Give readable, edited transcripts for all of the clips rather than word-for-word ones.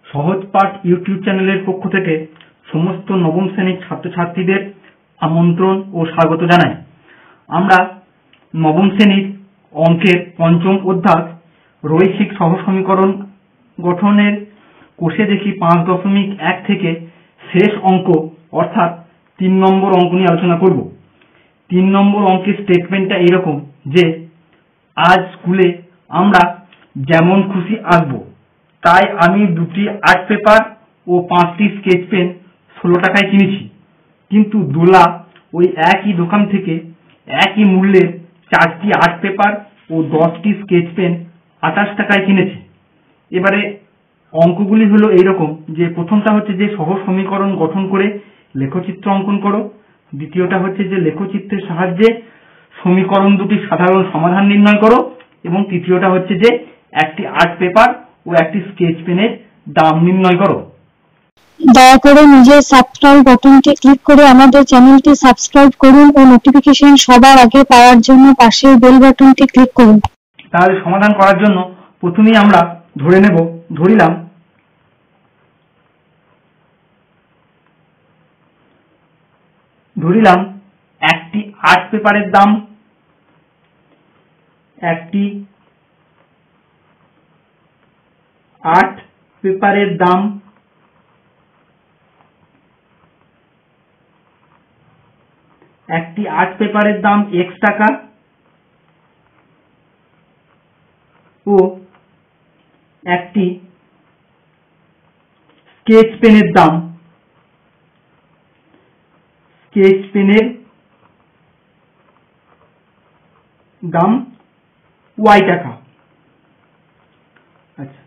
সহজ পাঠ ইউটিউব চ্যানেলের পক্ষ থেকে সমস্ত নবম শ্রেণীর ছাত্রছাত্রীদের আমন্ত্রণ ও স্বাগত জানাই। আমরা নবম শ্রেণীর অঙ্কের পঞ্চম অধ্যায় রৈখিক সহসমীকরণ গঠনের কোষে দেখি 5.1 থেকে শেষ অঙ্ক অর্থাৎ 3 নম্বর অঙ্ক নিয়ে আলোচনা করব। 3 নম্বর অঙ্কের স্টেটমেন্টটা এইরকম যে আজ স্কুলে আমরা যেমন খুশি আসবো, তাই আমি 2টি আর্ট পেপার ও 5টি স্কেচ পেন 16 টাকায় কিনেছি, কিন্তু দোলা ওই একই দোকান থেকে একই মূল্যের 4টি আর্ট পেপার ও 10টি স্কেচ পেন 28 টাকায় কিনেছে। এবারে অঙ্কগুলি হলো এইরকম যে প্রথমটা হচ্ছে যে সহজ সমীকরণ গঠন করে লেখচিত্র অঙ্কন করো, দ্বিতীয়টা হচ্ছে যে লেখচিত্রের সাহায্যে সমীকরণ দুটির সাধারণ সমাধান নির্ণয় করো, এবং তৃতীয়টা হচ্ছে যে একটি আর্ট পেপার ও একটি স্কেচ পেনের দাম নির্ণয় করো। দয়া করে নিজের সাবস্ক্রাইব বাটনটি ক্লিক করে আমাদের চ্যানেলটি সাবস্ক্রাইব করুন ও নোটিফিকেশন সবার আগে পাওয়ার জন্য পাশের বেল বাটনটি ক্লিক করুন। তাহলে সমাধান করার জন্য প্রথমেই আমরা ধরিলাম একটি আর্ট পেপারের দাম, একটি আর্ট পেপারের দাম x টাকা ও একটি স্কেচ পেনের দাম y টাকা। আচ্ছা,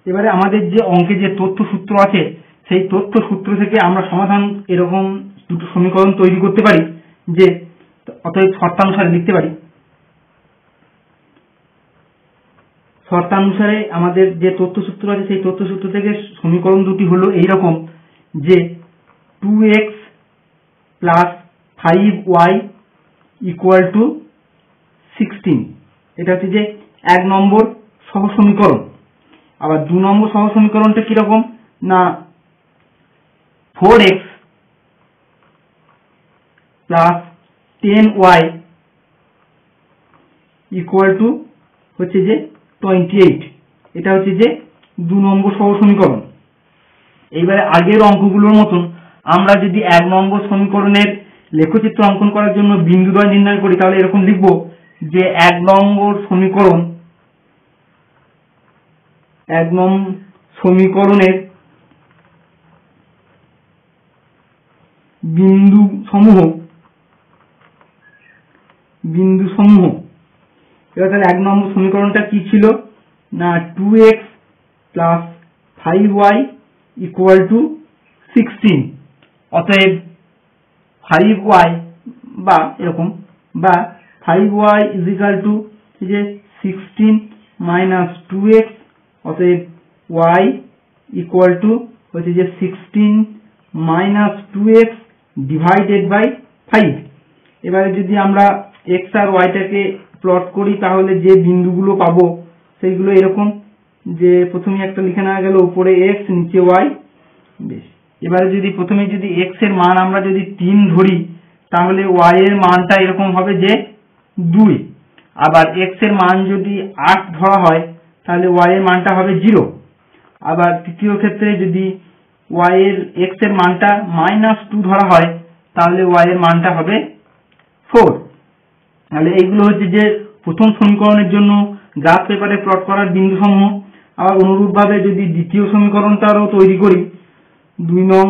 এবারে আমাদের যে অঙ্কে যে তথ্য সূত্র আছে সেই তথ্য সূত্র থেকে আমরা সমাধান এরকম দুটো সমীকরণ তৈরি করতে পারি, যে অতএব শর্তানুসারে লিখতে পারি। শর্তানুসারে আমাদের যে তথ্য সূত্র আছে সেই তথ্য সূত্র থেকে সমীকরণ দুটি হলো এইরকম যে 2x plus 5y equal to 16, এটা হচ্ছে যে 1 নম্বর সহ সমীকরণ। আবার 2 নম্বর সহ সমীকরণটা কিরকম না 4x plus 10y equal to হচ্ছে যে 28, এটা হচ্ছে যে 2 নম্বর সহ সমীকরণ। এইবারে আগের অঙ্কগুলোর মতন আমরা যদি 1 নম্বর সমীকরণের লেখচিত্র অঙ্কন করার জন্য বিন্দুদ্বয় নির্ণয় করি, তাহলে এরকম লিখব যে 1 নম্বর সমীকরণের বিন্দু সমূহ এবার তাহলে 1 নম্বর সমীকরণটা কি ছিল না 2x plus 5y equal to 16, অতএব 5y বা এরকম বা 5y ইজ ইকুয়াল টু যে 16 মাইনাস 2x, অতএব y ইকুয়াল টু হচ্ছে যে 16 মাইনাস 2x ডিভাইডেড বাই 5। এবারে যদি আমরা x আর y টাকে প্লট করি, তাহলে যে বিন্দুগুলো পাবো সেইগুলো এরকম যে প্রথমে একটা লিখে নেওয়া গেল, উপরে x নিচে y। বেশ, এবারে যদি প্রথমে যদি x এর মান আমরা যদি 3 ধরি, তাহলে y এর মানটা এরকম হবে যে 2, আবার x এর মান যদি 8 ধরা হয় তাহলে y এর মানটা হবে 0। আবার তৃতীয় ক্ষেত্রে যদি x এর মানটা -2 ধরা হয় তাহলে y এর মানটা হবে 4। তাহলে এইগুলো হচ্ছে যে প্রথম সমীকরণের জন্য গ্রাফ পেপারে প্লট করার বিন্দু সমূহ। আবার অনুরূপভাবে যদি দ্বিতীয় সমীকরণটারও তৈরি করি, 2 নং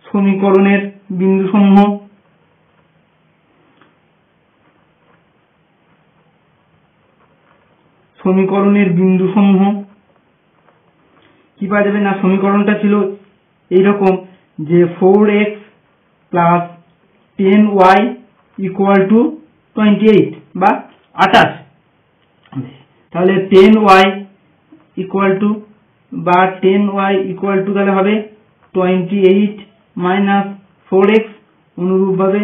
সমীকরণের বিন্দু সমূহ কি পাওয়া যাবে না সমীকরণটা ছিল এইরকম যে 4x plus 10y equal to 28 বা 28। তাহলে 10y ইকুয়াল টু তাহলে হবে 28 মাইনাস 4x, অনুরূপভাবে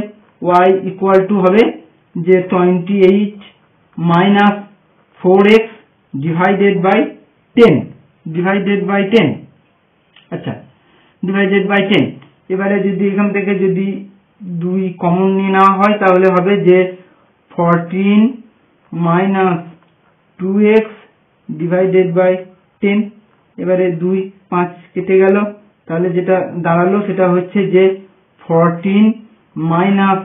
y ইকুয়াল টু হবে যে 28 মাইনাস 4x ডিভাইডেড বাই 10। আচ্ছা, ডিভাইডেড বাই 10। এবারে যদি এখান থেকে যদি 2 কমন নিয়ে নেওয়া হয় তাহলে হবে যে 14 মাইনাস 2x ডিভাইডেড বাই 10। এবারে 2 5 কেটে গেল, তাহলে যেটা দাঁড়ালো সেটা হচ্ছে যে 14 মাইনাস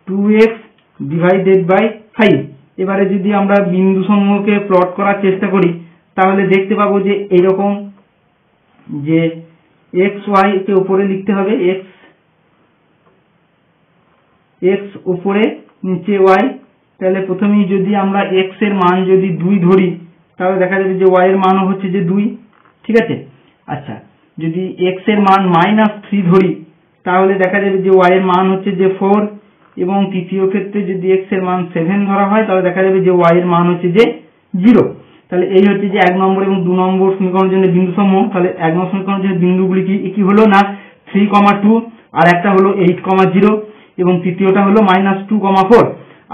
2x ডিভাইডেড বাই 5। এবারে যদি আমরা বিন্দু সমূহকে প্লট করার চেষ্টা করি তাহলে দেখতে পাবো যে এইরকম যে x y কে উপরে লিখতে হবে, x উপরে নিচে y। তাহলে প্রথমেই যদি আমরা x এর মান যদি 2 ধরি তাহলে দেখা যাবে যে y এর মানও হচ্ছে যে 2, ঠিক আছে। আচ্ছা, যদি x এর মান -3 ধরি তাহলে দেখা যাবে যে y এর মান হচ্ছে যে 4, এবং তৃতীয় ক্ষেত্রে যদি x এর মান 7 ধরা হয় তাহলে দেখা যাবে যে y এর মান হচ্ছে যে 0। তাহলে এই হচ্ছে যে 1 নম্বর এবং 2 নম্বর সমীকরণের জন্য বিন্দু সমূহ। তাহলে 1 নম্বর সমীকরণের জন্য বিন্দুগুলি কি হলো না 3,2, আর একটা হলো 8,0, এবং তৃতীয়টা হলো -2,4।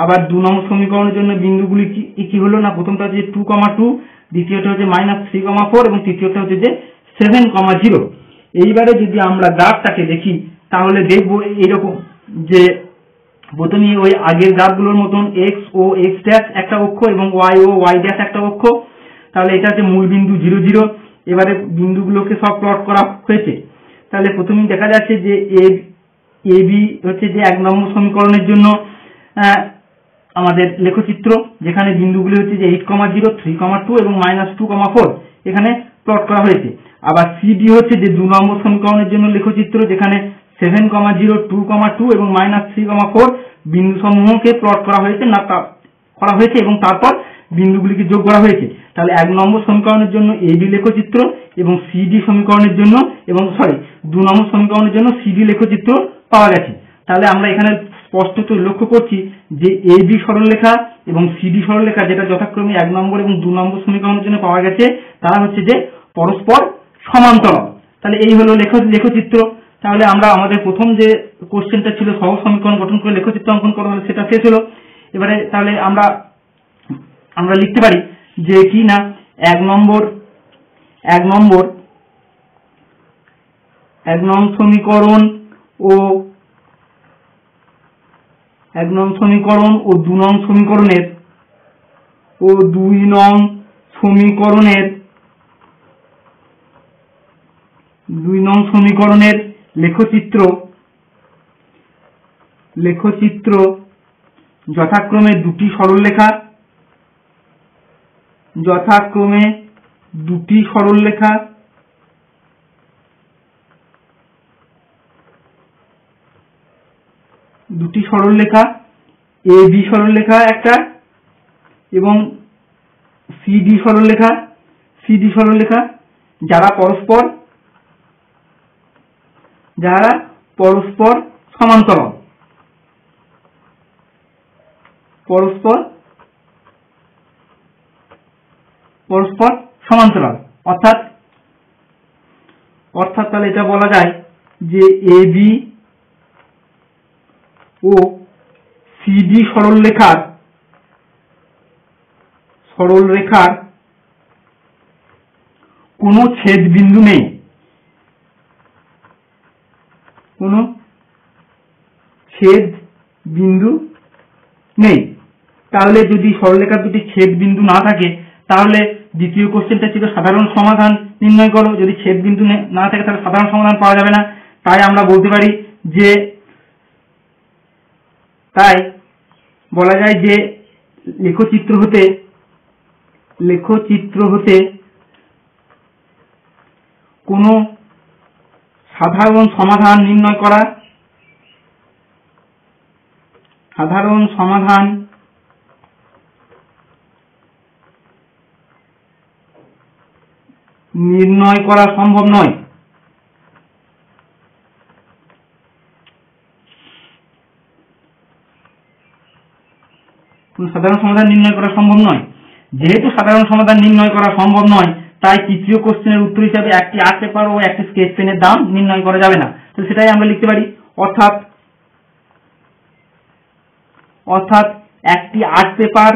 আবার 2 নম্বর সমীকরণের জন্য বিন্দুগুলি কি হলো না প্রথমটা হচ্ছে 2,2, দ্বিতীয়টা হচ্ছে -3,4 এবং তৃতীয়টা হচ্ছে যে 7,0। এইবারে যদি আমরা গ্রাফটাকে দেখি তাহলে দেখব এইরকম যে প্রথমে ওই আগের গ্রাফগুলোর মতন x ও x ড্যাশ একটা অক্ষ এবং y ও y ড্যাশ একটা অক্ষ। তাহলে এটা হচ্ছে মূল বিন্দু 0 0। এবারে বিন্দুগুলোকে সব প্লট করা হয়েছে। তাহলে প্রথমেই দেখা যাচ্ছে যে AB হচ্ছে যে 1 নম্বর সমীকরণের জন্য আমাদের লেখচিত্র, যেখানে বিন্দুগুলি হচ্ছে যে 8,0, 3,2 এবং -2,4 এখানে প্লট করা হয়েছে। আবার CD হচ্ছে যে 2 নম্বর সমীকরণের জন্য লেখচিত্র, যেখানে 7,0, 2,2 এবং -3,4 বিন্দু সমূহকে প্লট করা হয়েছে এবং তারপর বিন্দুগুলিকে যোগ করা হয়েছে। তাহলে 1 নম্বর সমীকরণের জন্য AB লেখচিত্র এবং CD সমীকরণের জন্য 2 নম্বর সমীকরণের জন্য CD লেখচিত্র পাওয়া গেছে। তাহলে আমরা এখানে স্পষ্টত লক্ষ্য করছি যে AB সরলরেখা এবং CD সরলরেখা যেটা যথাক্রমে 1 নম্বর এবং 2 নম্বর সমীকরণের জন্য পাওয়া গেছে তারা হচ্ছে যে পরস্পর সমান্তরাল। তাহলে এই হলো লেখচিত্র। তাহলে আমরা আমাদের প্রথম যে কোশ্চেনটা ছিল সহজ সমীকরণ গঠন করে লেখচিত্র অঙ্কন করা হলো সেটা শেষ হলো। এবারে তাহলে আমরা লিখতে পারি যে কি না 1 নম্বর সমীকরণ ও 2 নং সমীকরণের 2 নং সমীকরণের লেখচিত্র যথাক্রমে দুটি সরলরেখা AB সরলরেখা একটা এবং CD সরলরেখা যারা পরস্পর সমান্তরাল, অর্থাৎ তাহলে এটা বলা যায় যে AB ও CD সরলরেখার কোনো ছেদ বিন্দু নেই, তাহলে যদি সরলরেখার দুটি ছেদ বিন্দু না থাকে তাহলে দ্বিতীয় কোশ্চেনটা ছিল সাধারণ সমাধান নির্ণয় করো। যদি ছেদ বিন্দু না থাকে তাহলে সাধারণ সমাধান পাওয়া যাবে না। তাই আমরা বলতে পারি যে তাই বলা যায় যে লেখচিত্র হতে কোনো সাধারণ সমাধান নির্ণয় করা সম্ভব নয়। সাধারণ সমাধান নির্ণয় করা সম্ভব নয়। যেহেতু সাধারণ সমাধান নির্ণয় করা সম্ভব নয় তাই তৃতীয় কোশ্চেনের উত্তর হিসাবে একটি আর্ট পেপার ও একটি স্কেচ পেনের দাম নির্ণয় করা যাবে না। তো সেটাই আমরা লিখতে পারি, অর্থাৎ একটি আর্ট পেপার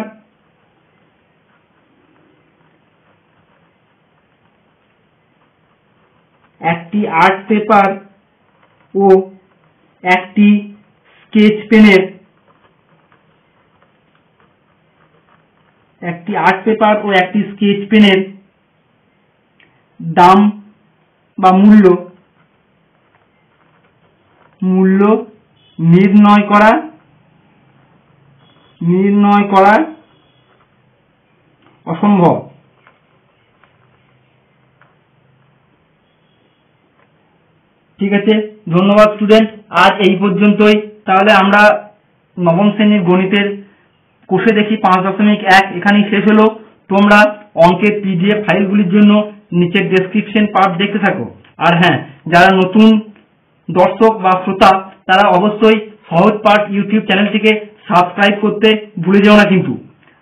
একটি আর্ট পেপার ও একটি স্কেচ পেনের দাম বা মূল্য নির্ণয় করা অসম্ভব। ঠিক আছে, ধন্যবাদ স্টুডেন্ট, আজ এই পর্যন্তই। তাহলে আমরা নবম শ্রেণীর গণিতের কোষে দেখি 5.1 এখানেই শেষ হলো। তোমরা অঙ্কের PDF ফাইলগুলির জন্য নিচের ডেসক্রিপশন পার্ট দেখতে থাকো। আর হ্যাঁ, যারা নতুন দর্শক বা শ্রোতা তারা অবশ্যই সহজ পাঠ ইউটিউব চ্যানেলটিকে সাবস্ক্রাইব করতে ভুলে যেও না কিন্তু।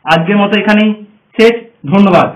আজকের মতো এখানেই শেষ, ধন্যবাদ।